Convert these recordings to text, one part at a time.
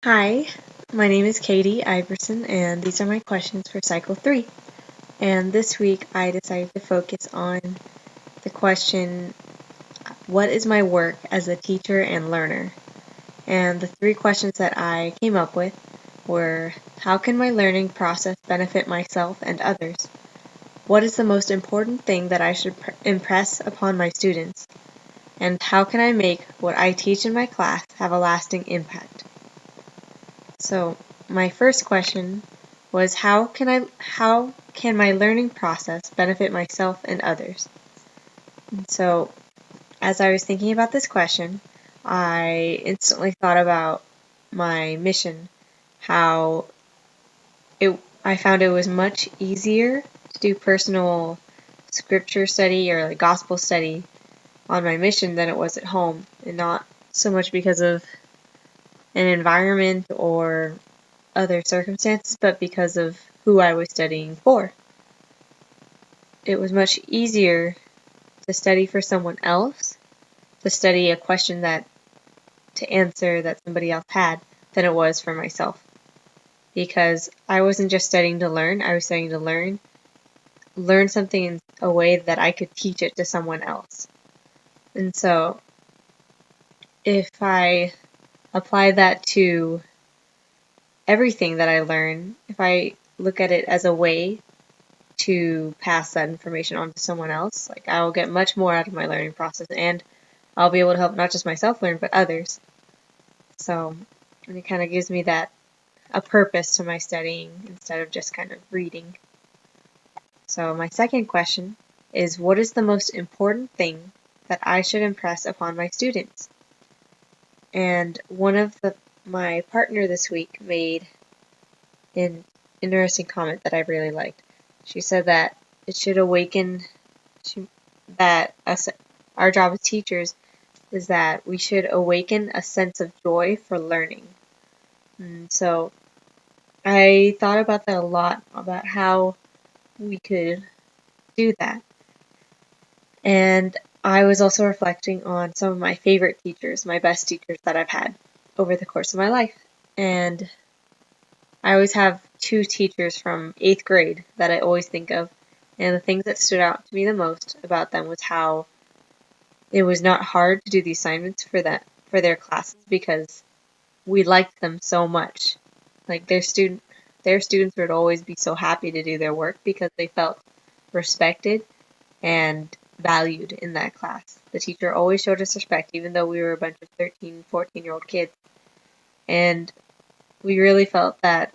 Hi, my name is Katie Iverson, and these are my questions for Cycle 3. And this week I decided to focus on the question, what is my work as a teacher and learner? And the three questions that I came up with were, how can my learning process benefit myself and others? What is the most important thing that I should impress upon my students? And how can I make what I teach in my class have a lasting impact? So my first question was, how can my learning process benefit myself and others? And so as I was thinking about this question, I instantly thought about my mission, how I found it was much easier to do personal scripture study or like gospel study on my mission than it was at home, and not so much because of an environment or other circumstances, but because of who I was studying for. It was much easier to study for someone else, to study a question to answer that somebody else had, than it was for myself. Because I wasn't just studying to learn, I was studying to learn something in a way that I could teach it to someone else. And so if I apply that to everything that I learn, if I look at it as a way to pass that information on to someone else, like I will get much more out of my learning process, and I'll be able to help not just myself learn, but others. So it kind of gives me a purpose to my studying instead of just kind of reading. So my second question is, what is the most important thing that I should impress upon my students? And my partner this week made an interesting comment that I really liked. She said that it should awaken that our job as teachers is that we should awaken a sense of joy for learning. And so I thought about that a lot, about how we could do that. And I was also reflecting on some of my favorite teachers, my best teachers that I've had over the course of my life. And I always have two teachers from 8th grade that I always think of. And the things that stood out to me the most about them was how it was not hard to do the assignments for their classes, because we liked them so much. Like their students would always be so happy to do their work because they felt respected and valued in that class. The teacher always showed us respect, even though we were a bunch of 13, 14-year-old kids. And we really felt that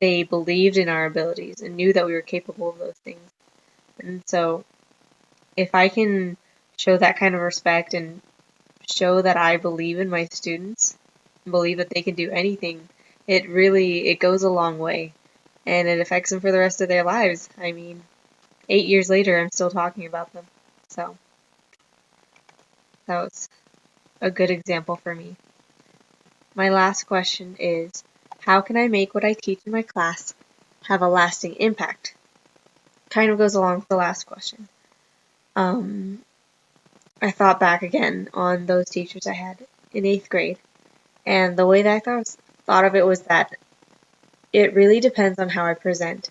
they believed in our abilities and knew that we were capable of those things. And so if I can show that kind of respect and show that I believe in my students, believe that they can do anything, it goes a long way, and it affects them for the rest of their lives. I mean, 8 years later, I'm still talking about them. So that was a good example for me. My last question is, how can I make what I teach in my class have a lasting impact? Kind of goes along with the last question. I thought back again on those teachers I had in 8th grade, and the way that I thought of it was that it really depends on how I present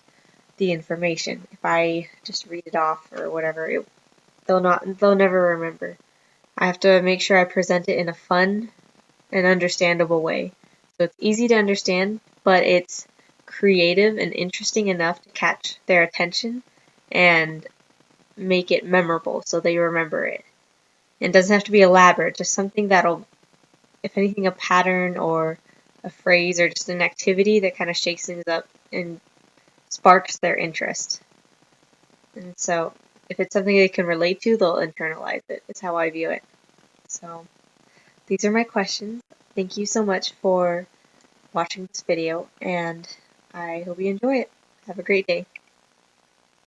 the information. If I just read it off or whatever, they'll never remember. I have to make sure I present it in a fun and understandable way. So it's easy to understand, but it's creative and interesting enough to catch their attention and make it memorable so they remember it. It doesn't have to be elaborate, just something that'll, if anything, a pattern or a phrase or just an activity that kind of shakes things up and sparks their interest. And so if it's something they can relate to, they'll internalize it. It's how I view it. So these are my questions. Thank you so much for watching this video, and I hope you enjoy it. Have a great day.